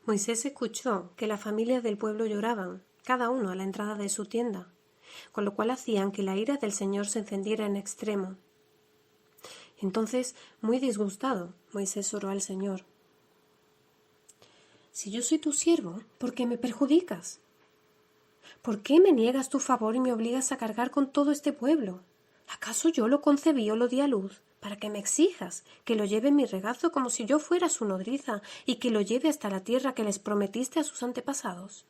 Moisés escuchó que las familias del pueblo lloraban, cada uno a la entrada de su tienda, con lo cual hacían que la ira del Señor se encendiera en extremo. Entonces, muy disgustado, Moisés oró al Señor. Si yo soy tu siervo, ¿por qué me perjudicas? ¿Por qué me niegas tu favor y me obligas a cargar con todo este pueblo? ¿Acaso yo lo concebí o lo di a luz para que me exijas que lo lleve en mi regazo como si yo fuera su nodriza y que lo lleve hasta la tierra que les prometiste a sus antepasados?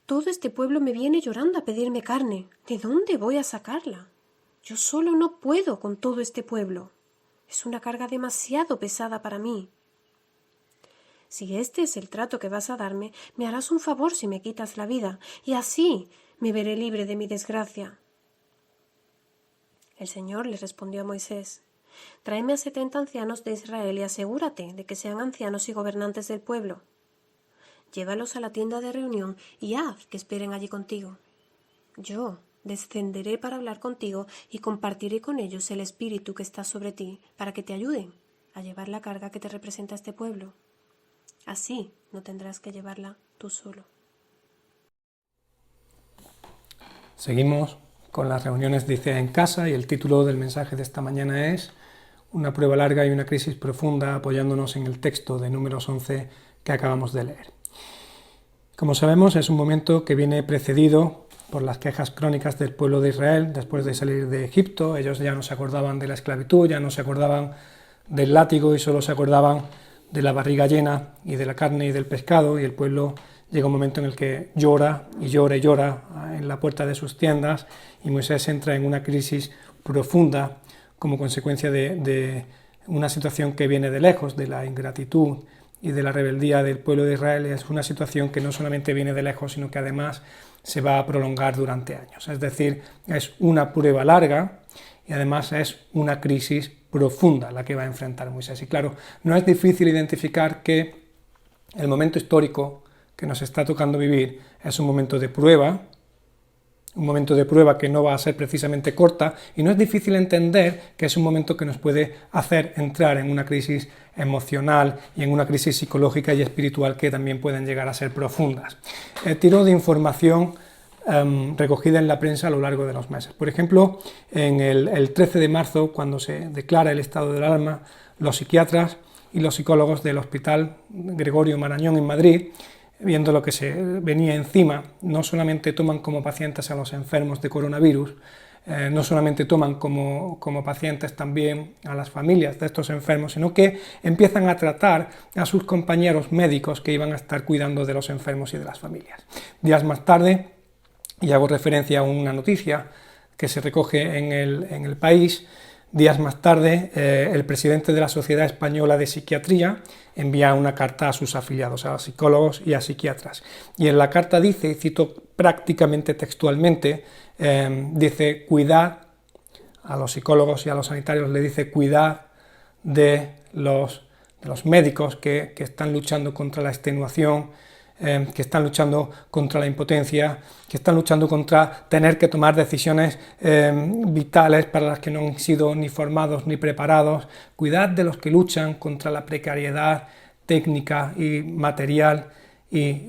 Todo este pueblo me viene llorando a pedirme carne. ¿De dónde voy a sacarla? Yo solo no puedo con todo este pueblo. Es una carga demasiado pesada para mí. Si este es el trato que vas a darme, me harás un favor si me quitas la vida, y así me veré libre de mi desgracia. El Señor le respondió a Moisés: Tráeme a 70 ancianos de Israel y asegúrate de que sean ancianos y gobernantes del pueblo. Llévalos a la tienda de reunión y haz que esperen allí contigo. Yo descenderé para hablar contigo y compartiré con ellos el espíritu que está sobre ti, para que te ayuden a llevar la carga que te representa este pueblo. Así no tendrás que llevarla tú solo. Seguimos con las reuniones de ICEA en casa y el título del mensaje de esta mañana es Una prueba larga y una crisis profunda, apoyándonos en el texto de Números 11 que acabamos de leer. Como sabemos, es un momento que viene precedido por las quejas crónicas del pueblo de Israel después de salir de Egipto. Ellos ya no se acordaban de la esclavitud, ya no se acordaban del látigo y solo se acordaban de la barriga llena y de la carne y del pescado, y el pueblo llega un momento en el que llora y llora y llora en la puerta de sus tiendas, y Moisés entra en una crisis profunda como consecuencia de una situación que viene de lejos, de la ingratitud y de la rebeldía del pueblo de Israel. Es una situación que no solamente viene de lejos, sino que además se va a prolongar durante años. Es decir, es una prueba larga y además es una crisis profunda la que va a enfrentar Moisés. Y claro, no es difícil identificar que el momento histórico que nos está tocando vivir es un momento de prueba que no va a ser precisamente corta, y no es difícil entender que es un momento que nos puede hacer entrar en una crisis emocional y en una crisis psicológica y espiritual que también pueden llegar a ser profundas. Tiro de información recogida en la prensa a lo largo de los meses. Por ejemplo, en el 13 de marzo, cuando se declara el estado de alarma, los psiquiatras y los psicólogos del Hospital Gregorio Marañón en Madrid, viendo lo que se venía encima, no solamente toman como pacientes a los enfermos de coronavirus, no solamente toman como pacientes también a las familias de estos enfermos, sino que empiezan a tratar a sus compañeros médicos que iban a estar cuidando de los enfermos y de las familias. Días más tarde, y hago referencia a una noticia que se recoge en el País, días más tarde, el presidente de la Sociedad Española de Psiquiatría envía una carta a sus afiliados, a psicólogos y a psiquiatras. Y en la carta dice, y cito prácticamente textualmente, dice: cuidad, a los psicólogos y a los sanitarios le dice: cuidad de los médicos que están luchando contra la extenuación, que están luchando contra la impotencia, que están luchando contra tener que tomar decisiones vitales para las que no han sido ni formados ni preparados. Cuidad de los que luchan contra la precariedad técnica y material, y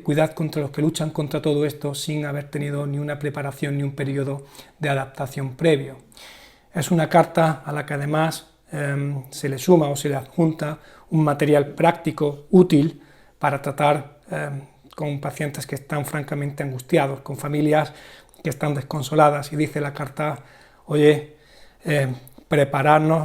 cuidad contra los que luchan contra todo esto sin haber tenido ni una preparación ni un periodo de adaptación previo. Es una carta a la que además se le suma o se le adjunta un material práctico útil para tratar con pacientes que están francamente angustiados, con familias que están desconsoladas, y dice la carta: oye,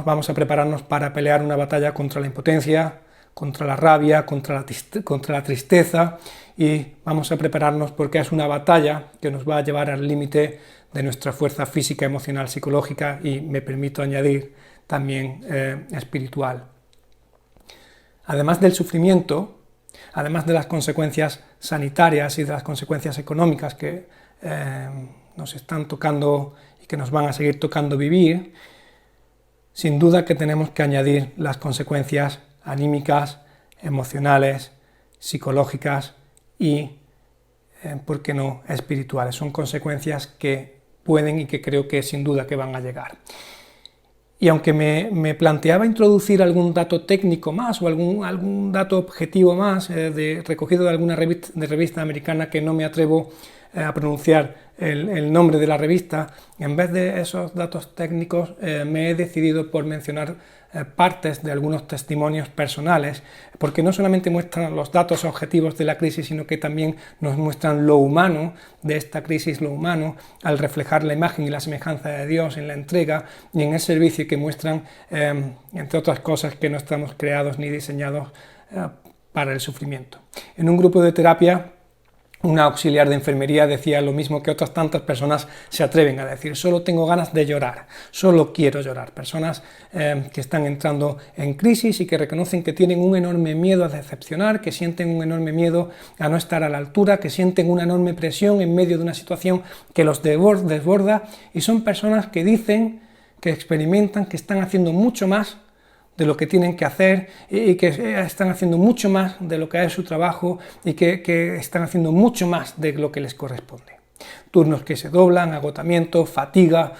vamos a prepararnos para pelear una batalla contra la impotencia, contra la rabia, contra la tristeza, y vamos a prepararnos porque es una batalla que nos va a llevar al límite de nuestra fuerza física, emocional, psicológica y, me permito añadir, también espiritual. Además del sufrimiento, además de las consecuencias sanitarias y de las consecuencias económicas que nos están tocando y que nos van a seguir tocando vivir, sin duda que tenemos que añadir las consecuencias anímicas, emocionales, psicológicas y, ¿por qué no?, espirituales. Son consecuencias que pueden y que creo que sin duda que van a llegar. Y aunque me planteaba introducir algún dato técnico más o algún dato objetivo más recogido de alguna revista americana que no me atrevo a pronunciar el nombre de la revista, en vez de esos datos técnicos me he decidido por mencionar partes de algunos testimonios personales, porque no solamente muestran los datos objetivos de la crisis, sino que también nos muestran lo humano de esta crisis, lo humano al reflejar la imagen y la semejanza de Dios en la entrega y en el servicio, que muestran, entre otras cosas, que no estamos creados ni diseñados para el sufrimiento. En un grupo de terapia, una auxiliar de enfermería decía lo mismo que otras tantas personas se atreven a decir: solo tengo ganas de llorar, solo quiero llorar. Personas que están entrando en crisis y que reconocen que tienen un enorme miedo a decepcionar, que sienten un enorme miedo a no estar a la altura, que sienten una enorme presión en medio de una situación que los desborda, y son personas que dicen, que experimentan, que están haciendo mucho más de lo que tienen que hacer y que están haciendo mucho más de lo que es su trabajo y que están haciendo mucho más de lo que les corresponde. Turnos que se doblan, agotamiento, fatiga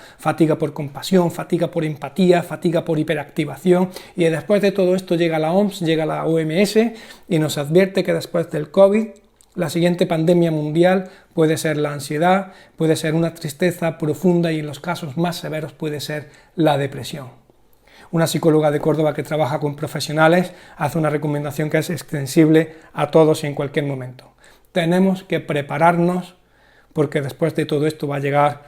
por compasión, fatiga por empatía, fatiga por hiperactivación, y después de todo esto llega la OMS, llega la OMS y nos advierte que después del COVID la siguiente pandemia mundial puede ser la ansiedad, puede ser una tristeza profunda y en los casos más severos puede ser la depresión. Una psicóloga de Córdoba que trabaja con profesionales hace una recomendación que es extensible a todos y en cualquier momento. Tenemos que prepararnos porque después de todo esto va a llegar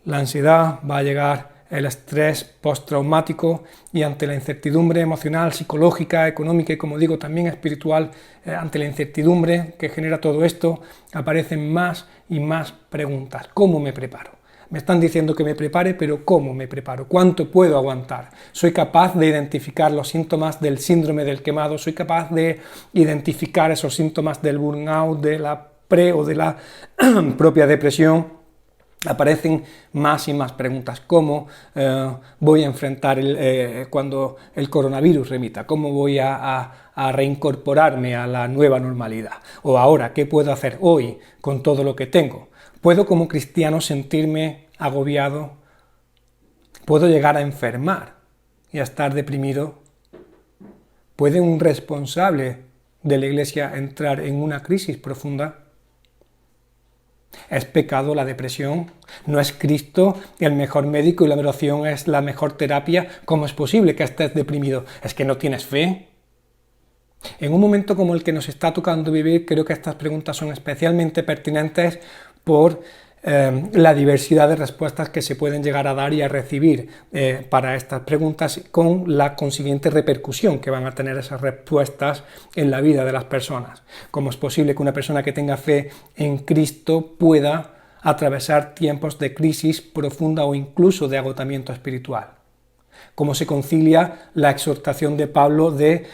la ansiedad, va a llegar el estrés postraumático, y ante la incertidumbre emocional, psicológica, económica y, como digo, también espiritual, ante la incertidumbre que genera todo esto, aparecen más y más preguntas. ¿Cómo me preparo? Me están diciendo que me prepare, pero ¿cómo me preparo? ¿Cuánto puedo aguantar? ¿Soy capaz de identificar los síntomas del síndrome del quemado? ¿Soy capaz de identificar esos síntomas del burnout, de la o de la propia depresión? Aparecen más y más preguntas. ¿Cómo voy a enfrentar cuando el coronavirus remita? ¿Cómo voy a reincorporarme a la nueva normalidad? O ahora, ¿qué puedo hacer hoy con todo lo que tengo? ¿Puedo como cristiano sentirme agobiado? ¿Puedo llegar a enfermar y a estar deprimido? ¿Puede un responsable de la Iglesia entrar en una crisis profunda? ¿Es pecado la depresión? ¿No es Cristo el mejor médico y la oración es la mejor terapia? ¿Cómo es posible que estés deprimido? ¿Es que no tienes fe? En un momento como el que nos está tocando vivir, creo que estas preguntas son especialmente pertinentes por la diversidad de respuestas que se pueden llegar a dar y a recibir para estas preguntas, con la consiguiente repercusión que van a tener esas respuestas en la vida de las personas. ¿Cómo es posible que una persona que tenga fe en Cristo pueda atravesar tiempos de crisis profunda o incluso de agotamiento espiritual? ¿Cómo se concilia la exhortación de Pablo de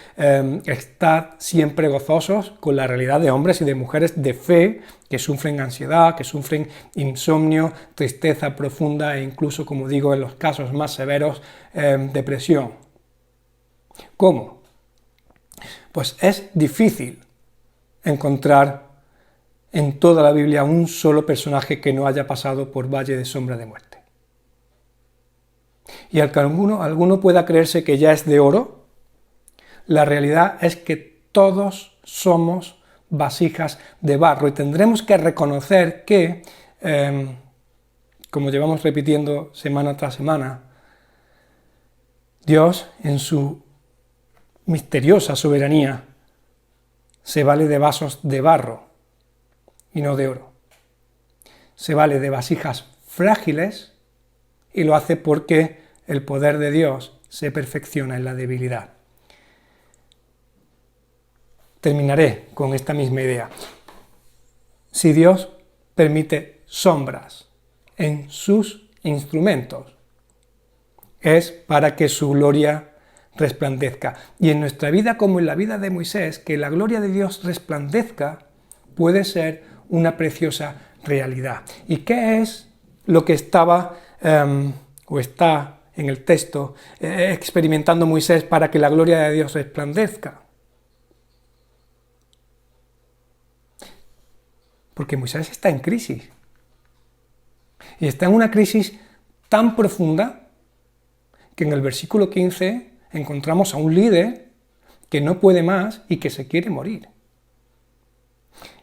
estar siempre gozosos con la realidad de hombres y de mujeres de fe que sufren ansiedad, que sufren insomnio, tristeza profunda e incluso, como digo, en los casos más severos, depresión? ¿Cómo? Pues es difícil encontrar en toda la Biblia un solo personaje que no haya pasado por valle de sombra de muerte. Y al que alguno pueda creerse que ya es de oro, la realidad es que todos somos vasijas de barro y tendremos que reconocer que, como llevamos repitiendo semana tras semana, Dios en su misteriosa soberanía se vale de vasos de barro y no de oro. Se vale de vasijas frágiles y lo hace porque el poder de Dios se perfecciona en la debilidad. Terminaré con esta misma idea. Si Dios permite sombras en sus instrumentos, es para que su gloria resplandezca. Y en nuestra vida, como en la vida de Moisés, que la gloria de Dios resplandezca puede ser una preciosa realidad. ¿Y qué es lo que estaba o está en el texto experimentando Moisés para que la gloria de Dios resplandezca? Porque Moisés está en crisis. Y está en una crisis tan profunda que en el versículo 15 encontramos a un líder que no puede más y que se quiere morir.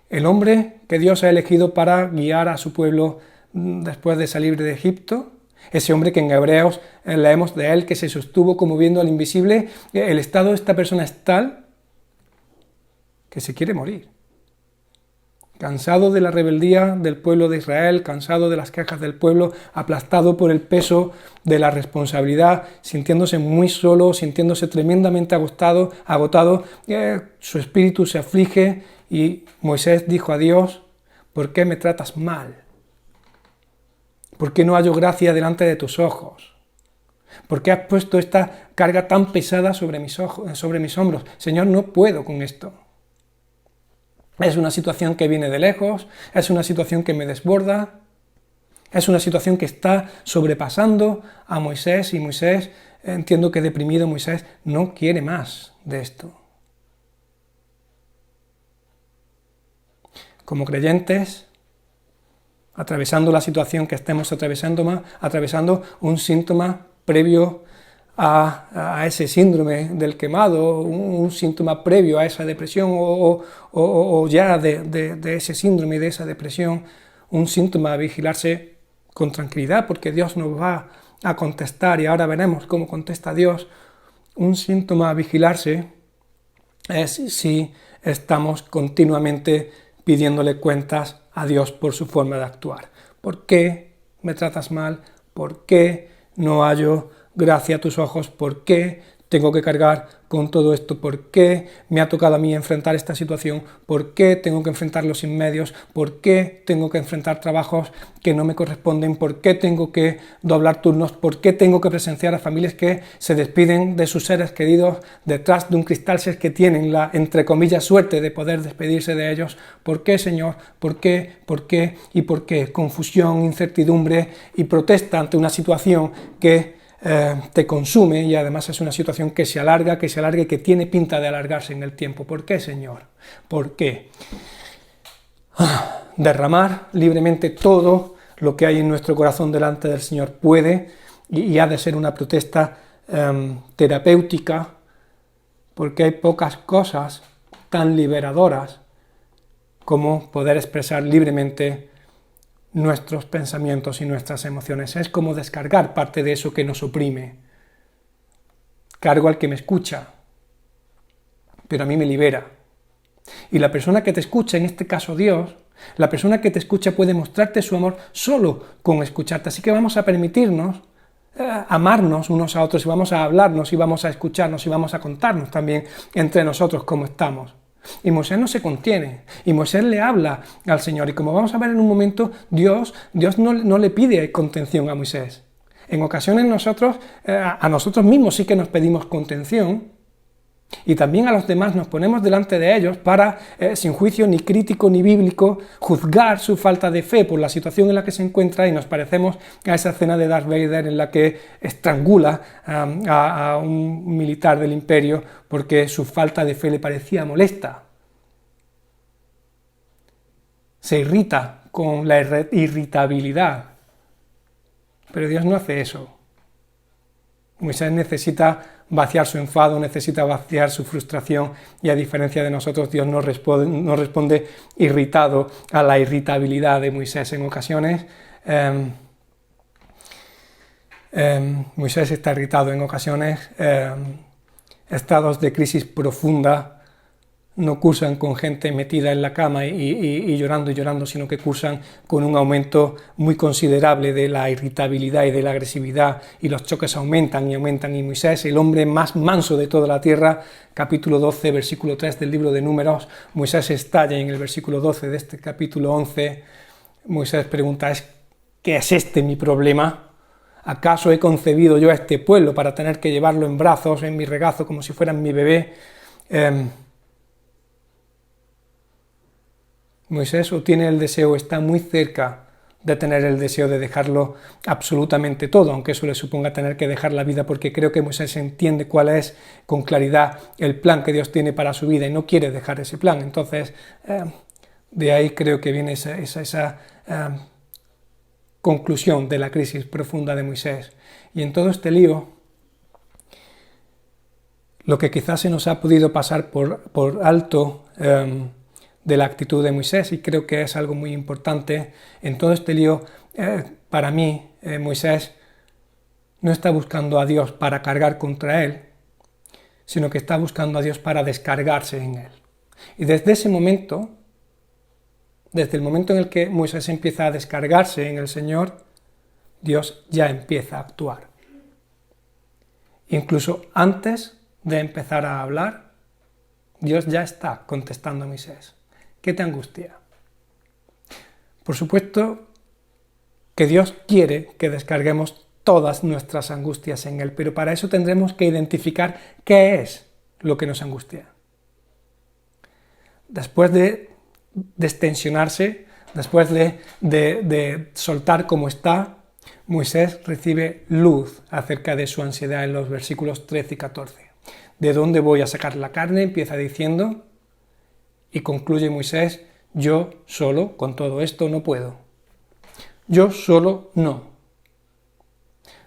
El hombre que Dios ha elegido para guiar a su pueblo después de salir de Egipto, ese hombre que en Hebreos leemos de él que se sostuvo como viendo al invisible, el estado de esta persona es tal que se quiere morir. Cansado de la rebeldía del pueblo de Israel, cansado de las quejas del pueblo, aplastado por el peso de la responsabilidad, sintiéndose muy solo, sintiéndose tremendamente agotado, su espíritu se aflige y Moisés dijo a Dios: ¿por qué me tratas mal? ¿Por qué no hallo gracia delante de tus ojos? ¿Por qué has puesto esta carga tan pesada sobre mis hombros? Señor, no puedo con esto. Es una situación que viene de lejos, es una situación que me desborda, es una situación que está sobrepasando a Moisés y Moisés, entiendo que deprimido Moisés, no quiere más de esto. Como creyentes, atravesando la situación que estemos atravesando un síntoma previo a ese síndrome del quemado, un síntoma previo a esa depresión o ya de ese síndrome y de esa depresión, un síntoma a vigilarse con tranquilidad porque Dios nos va a contestar y ahora veremos cómo contesta Dios. Un síntoma a vigilarse es si estamos continuamente pidiéndole cuentas a Dios por su forma de actuar. ¿Por qué me tratas mal? ¿Por qué no hallo gracia a tus ojos? ¿Por qué tengo que cargar con todo esto? ¿Por qué me ha tocado a mí enfrentar esta situación? ¿Por qué tengo que enfrentarlo sin medios? ¿Por qué tengo que enfrentar trabajos que no me corresponden? ¿Por qué tengo que doblar turnos? ¿Por qué tengo que presenciar a familias que se despiden de sus seres queridos detrás de un cristal si es que tienen la, entre comillas, suerte de poder despedirse de ellos? ¿Por qué, Señor? ¿Por qué? ¿Por qué? ¿Y por qué? Confusión, incertidumbre y protesta ante una situación que te consume y además es una situación que se alarga y que tiene pinta de alargarse en el tiempo. ¿Por qué, Señor? ¿Por qué? Derramar libremente todo lo que hay en nuestro corazón delante del Señor puede y ha de ser una protesta terapéutica, porque hay pocas cosas tan liberadoras como poder expresar libremente nuestros pensamientos y nuestras emociones. Es como descargar parte de eso que nos oprime. Cargo al que me escucha, pero a mí me libera. Y la persona que te escucha, en este caso Dios, la persona que te escucha puede mostrarte su amor solo con escucharte. Así que vamos a permitirnos amarnos unos a otros y vamos a hablarnos y vamos a escucharnos y vamos a contarnos también entre nosotros cómo estamos. Y Moisés no se contiene, y Moisés le habla al Señor, y como vamos a ver en un momento, Dios no le pide contención a Moisés. En ocasiones a nosotros mismos sí que nos pedimos contención, y también a los demás nos ponemos delante de ellos para, sin juicio ni crítico ni bíblico, juzgar su falta de fe por la situación en la que se encuentra y nos parecemos a esa escena de Darth Vader en la que estrangula a un militar del imperio porque su falta de fe le parecía molesta. Se irrita con la irritabilidad. Pero Dios no hace eso. Moisés necesita vaciar su enfado, necesita vaciar su frustración y a diferencia de nosotros Dios no responde irritado a la irritabilidad de Moisés. En ocasiones Moisés está irritado, en ocasiones estados de crisis profunda no cursan con gente metida en la cama y llorando, sino que cursan con un aumento muy considerable de la irritabilidad y de la agresividad, y los choques aumentan, y Moisés, el hombre más manso de toda la tierra, capítulo 12, versículo 3 del libro de Números, Moisés estalla en el versículo 12 de este capítulo 11, Moisés pregunta, ¿qué es este mi problema? ¿Acaso he concebido yo a este pueblo para tener que llevarlo en brazos, en mi regazo, como si fueran mi bebé? Moisés tiene el deseo, está muy cerca de tener el deseo de dejarlo absolutamente todo, aunque eso le suponga tener que dejar la vida, porque creo que Moisés entiende cuál es con claridad el plan que Dios tiene para su vida y no quiere dejar ese plan. Entonces, de ahí creo que viene esa conclusión de la crisis profunda de Moisés. Y en todo este lío, Lo que quizás se nos ha podido pasar por alto de la actitud de Moisés, y creo que es algo muy importante en todo este lío, para mí, Moisés no está buscando a Dios para cargar contra él, sino que está buscando a Dios para descargarse en él. Y desde ese momento, desde el momento en el que Moisés empieza a descargarse en el Señor, Dios ya empieza a actuar. Incluso antes de empezar a hablar, Dios ya está contestando a Moisés. ¿Qué te angustia? Por supuesto que Dios quiere que descarguemos todas nuestras angustias en Él, pero para eso tendremos que identificar qué es lo que nos angustia. Después de destensionarse, después de soltar como está, Moisés recibe luz acerca de su ansiedad en los versículos 13 y 14. ¿De dónde voy a sacar la carne?, empieza diciendo, y concluye Moisés, yo solo con todo esto no puedo. Yo solo no.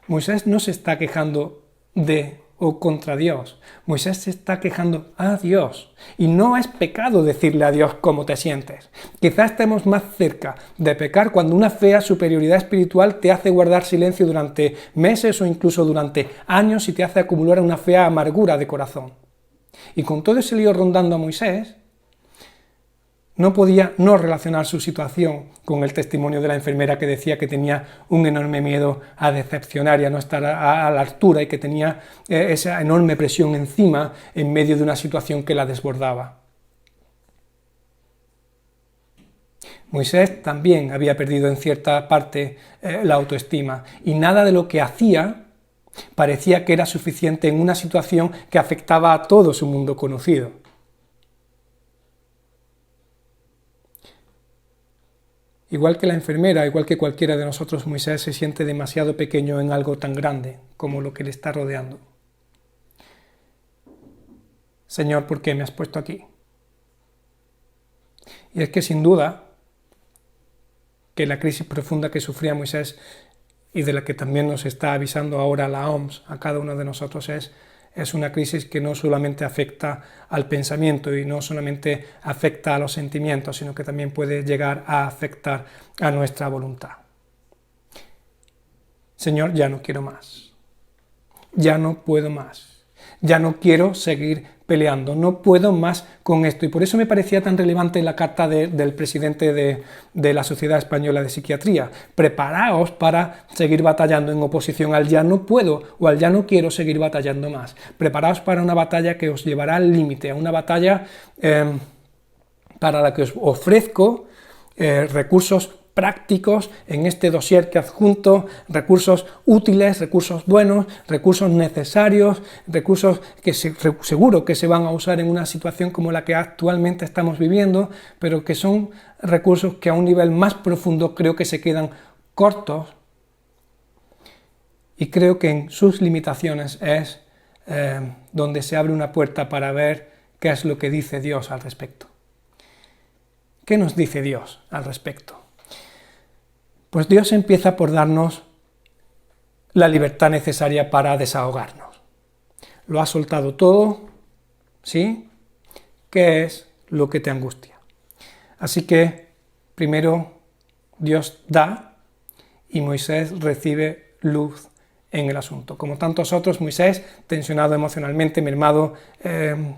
Moisés no se está quejando de o contra Dios. Moisés se está quejando a Dios. Y no es pecado decirle a Dios cómo te sientes. Quizás estemos más cerca de pecar cuando una fea superioridad espiritual te hace guardar silencio durante meses o incluso durante años y te hace acumular una fea amargura de corazón. Y con todo ese lío rondando a Moisés, no podía no relacionar su situación con el testimonio de la enfermera que decía que tenía un enorme miedo a decepcionar y a no estar a la altura y que tenía esa enorme presión encima en medio de una situación que la desbordaba. Moisés también había perdido en cierta parte la autoestima y nada de lo que hacía parecía que era suficiente en una situación que afectaba a todo su mundo conocido. Igual que la enfermera, igual que cualquiera de nosotros, Moisés se siente demasiado pequeño en algo tan grande como lo que le está rodeando. Señor, ¿por qué me has puesto aquí? Y es que sin duda que la crisis profunda que sufría Moisés y de la que también nos está avisando ahora la OMS a cada uno de nosotros es una crisis que no solamente afecta al pensamiento y no solamente afecta a los sentimientos, sino que también puede llegar a afectar a nuestra voluntad. Señor, ya no quiero más. Ya no puedo más. Ya no quiero seguir peleando. No puedo más con esto. Y por eso me parecía tan relevante la carta del presidente de la Sociedad Española de Psiquiatría. Preparaos para seguir batallando en oposición al ya no puedo o al ya no quiero seguir batallando más. Preparaos para una batalla que os llevará al límite, a una batalla para la que os ofrezco recursos prácticos en este dossier que adjunto, recursos útiles, recursos buenos, recursos necesarios, recursos que seguro que se van a usar en una situación como la que actualmente estamos viviendo, pero que son recursos que a un nivel más profundo creo que se quedan cortos y creo que en sus limitaciones es donde se abre una puerta para ver qué es lo que dice Dios al respecto. ¿Qué nos dice Dios al respecto? Pues Dios empieza por darnos la libertad necesaria para desahogarnos. Lo has soltado todo, ¿sí? ¿Qué es lo que te angustia? Así que primero Dios da y Moisés recibe luz en el asunto. Como tantos otros, Moisés, tensionado emocionalmente, mermado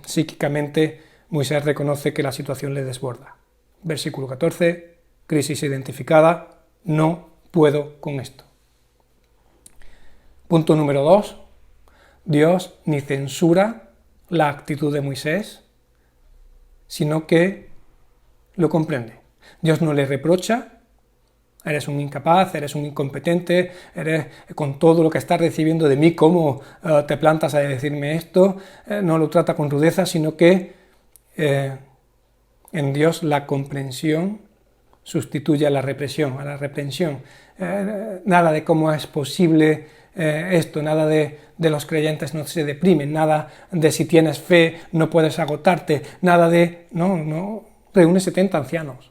psíquicamente, Moisés reconoce que la situación le desborda. Versículo 14, crisis identificada. No puedo con esto. Punto número 2. Dios ni censura la actitud de Moisés, sino que lo comprende. Dios no le reprocha, eres un incapaz, eres un incompetente, eres con todo lo que estás recibiendo de mí, ¿cómo te plantas a decirme esto? No lo trata con rudeza, sino que en Dios la comprensión sustituye a la represión, a la reprensión. Nada de cómo es posible esto, nada de los creyentes no se deprimen, nada de si tienes fe no puedes agotarte, nada de... No, reúne 70 ancianos.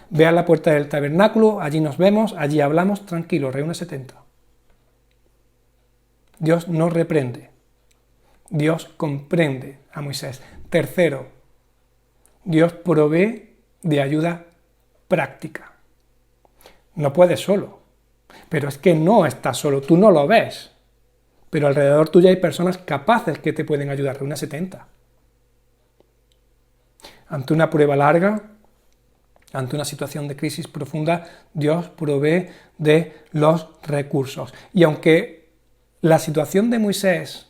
Ve a la puerta del tabernáculo, allí nos vemos, allí hablamos, tranquilo, reúne 70. Dios no reprende. Dios comprende a Moisés. Tercero, Dios provee de ayuda práctica. No puedes solo, pero es que no estás solo, tú no lo ves, pero alrededor tuyo hay personas capaces que te pueden ayudar, unas 70. Ante una prueba larga, ante una situación de crisis profunda, Dios provee de los recursos. Y aunque la situación de Moisés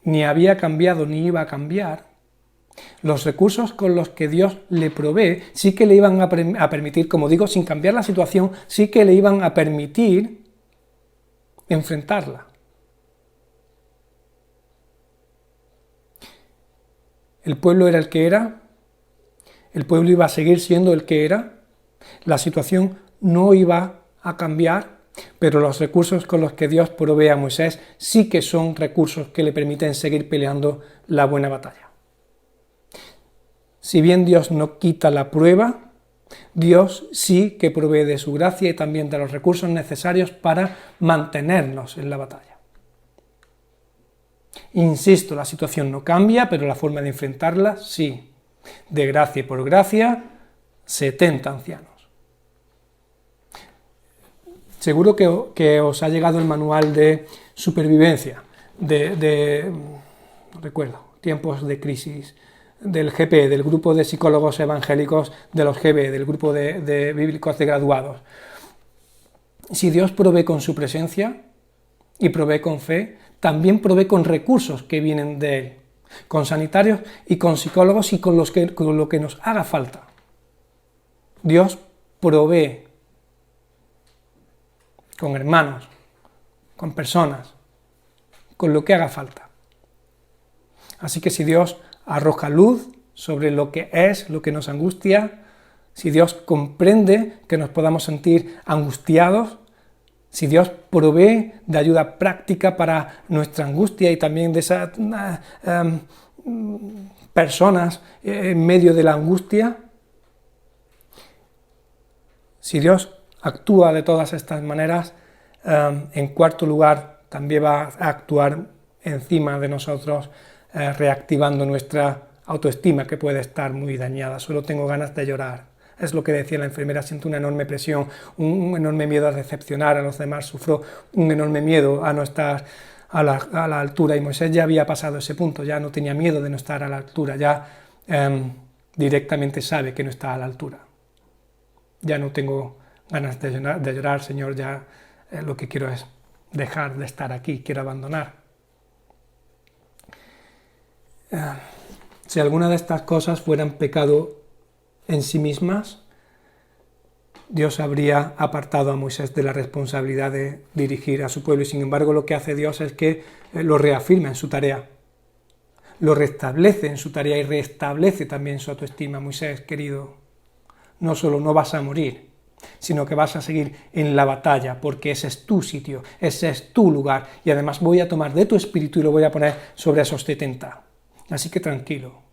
ni había cambiado ni iba a cambiar, los recursos con los que Dios le provee sí que le iban a permitir, como digo, sin cambiar la situación, sí que le iban a permitir enfrentarla. El pueblo era el que era, el pueblo iba a seguir siendo el que era, la situación no iba a cambiar, pero los recursos con los que Dios provee a Moisés sí que son recursos que le permiten seguir peleando la buena batalla. Si bien Dios no quita la prueba, Dios sí que provee de su gracia y también de los recursos necesarios para mantenernos en la batalla. Insisto, la situación no cambia, pero la forma de enfrentarla sí. De gracia y por gracia, 70 ancianos. Seguro que os ha llegado el manual de supervivencia, no recuerdo, tiempos de crisis, del GP, del grupo de psicólogos evangélicos de los GB, del grupo de bíblicos de graduados. Si Dios provee con su presencia y provee con fe, también provee con recursos que vienen de Él, con sanitarios y con psicólogos y con lo que nos haga falta. Dios provee con hermanos, con personas, con lo que haga falta. Así que si Dios arroja luz sobre lo que es, lo que nos angustia, si Dios comprende que nos podamos sentir angustiados, si Dios provee de ayuda práctica para nuestra angustia y también de esas personas en medio de la angustia, si Dios actúa de todas estas maneras, en cuarto lugar también va a actuar encima de nosotros, reactivando nuestra autoestima que puede estar muy dañada. Solo tengo ganas de llorar. Es lo que decía la enfermera, siento una enorme presión, un enorme miedo a decepcionar a los demás, sufro un enorme miedo a no estar a la altura, y Moisés ya había pasado ese punto, ya no tenía miedo de no estar a la altura, ya directamente sabe que no está a la altura. Ya no tengo ganas de llorar, Señor, ya lo que quiero es dejar de estar aquí, quiero abandonar. Si alguna de estas cosas fueran pecado en sí mismas, Dios habría apartado a Moisés de la responsabilidad de dirigir a su pueblo, y sin embargo lo que hace Dios es que lo reafirma en su tarea, lo restablece en su tarea y restablece también su autoestima. Moisés, querido, no solo no vas a morir, sino que vas a seguir en la batalla, porque ese es tu sitio, ese es tu lugar, y además voy a tomar de tu espíritu y lo voy a poner sobre esos 70. Así que tranquilo.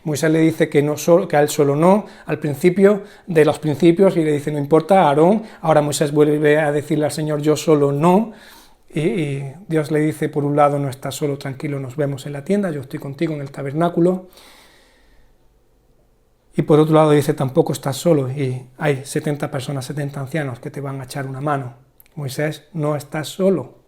Moisés le dice que a él solo no, al principio de los principios, y le dice no importa, Aarón. Ahora Moisés vuelve a decirle al Señor yo solo no, y Dios le dice por un lado no estás solo, tranquilo, nos vemos en la tienda, yo estoy contigo en el tabernáculo, y por otro lado dice tampoco estás solo, y hay 70 personas, 70 ancianos que te van a echar una mano. Moisés, no estás solo.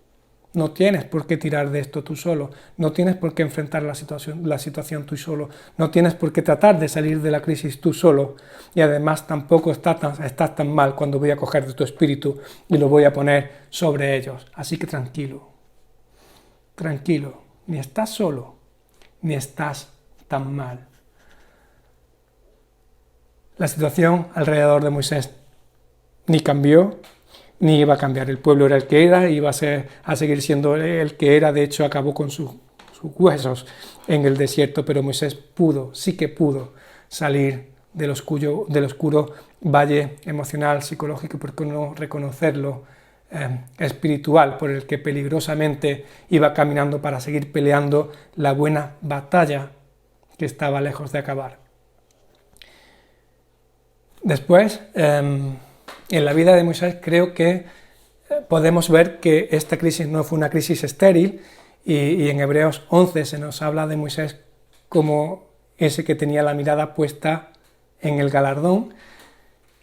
No tienes por qué tirar de esto tú solo, no tienes por qué enfrentar la situación tú solo, no tienes por qué tratar de salir de la crisis tú solo, y además tampoco estás tan mal cuando voy a coger de tu espíritu y lo voy a poner sobre ellos. Así que tranquilo, ni estás solo, ni estás tan mal. La situación alrededor de Moisés ni cambió, ni iba a cambiar. El pueblo era el que era, iba a seguir siendo el que era. De hecho acabó con sus huesos en el desierto, pero Moisés sí que pudo salir del oscuro valle emocional, psicológico, por qué no reconocerlo, espiritual, por el que peligrosamente iba caminando para seguir peleando la buena batalla que estaba lejos de acabar. Después, en la vida de Moisés creo que podemos ver que esta crisis no fue una crisis estéril y en Hebreos 11 se nos habla de Moisés como ese que tenía la mirada puesta en el galardón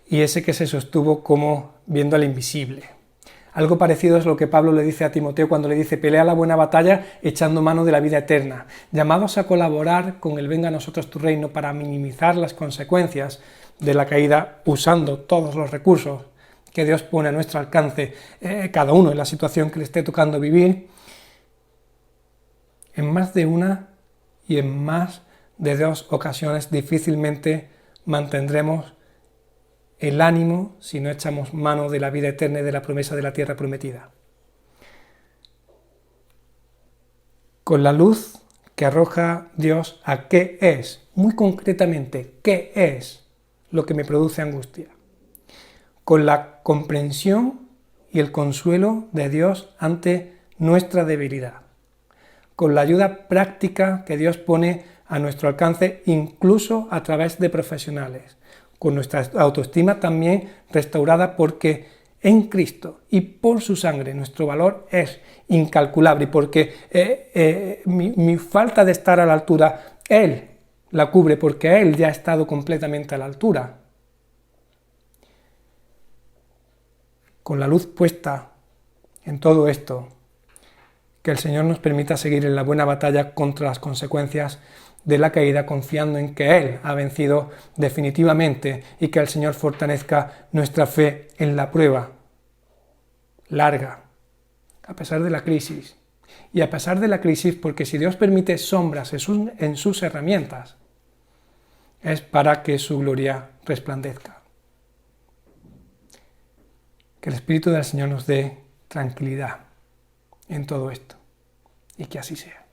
y ese que se sostuvo como viendo al invisible. Algo parecido es lo que Pablo le dice a Timoteo cuando le dice: pelea la buena batalla echando mano de la vida eterna, llamados a colaborar con el venga a nosotros tu reino para minimizar las consecuencias de la caída usando todos los recursos que Dios pone a nuestro alcance, cada uno en la situación que le esté tocando vivir. En más de una y en más de dos ocasiones difícilmente mantendremos el ánimo si no echamos mano de la vida eterna y de la promesa de la tierra prometida. Con la luz que arroja Dios a qué es, muy concretamente, qué es lo que me produce angustia. Con la comprensión y el consuelo de Dios ante nuestra debilidad. Con la ayuda práctica que Dios pone a nuestro alcance, incluso a través de profesionales. Con nuestra autoestima también restaurada, porque en Cristo y por su sangre nuestro valor es incalculable, y porque mi falta de estar a la altura, Él la cubre, porque Él ya ha estado completamente a la altura. Con la luz puesta en todo esto, que el Señor nos permita seguir en la buena batalla contra las consecuencias de la caída, confiando en que Él ha vencido definitivamente, y que el Señor fortalezca nuestra fe en la prueba larga, a pesar de la crisis. Y a pesar de la crisis, porque si Dios permite sombras en sus herramientas, es para que su gloria resplandezca. Que el Espíritu del Señor nos dé tranquilidad en todo esto, y que así sea.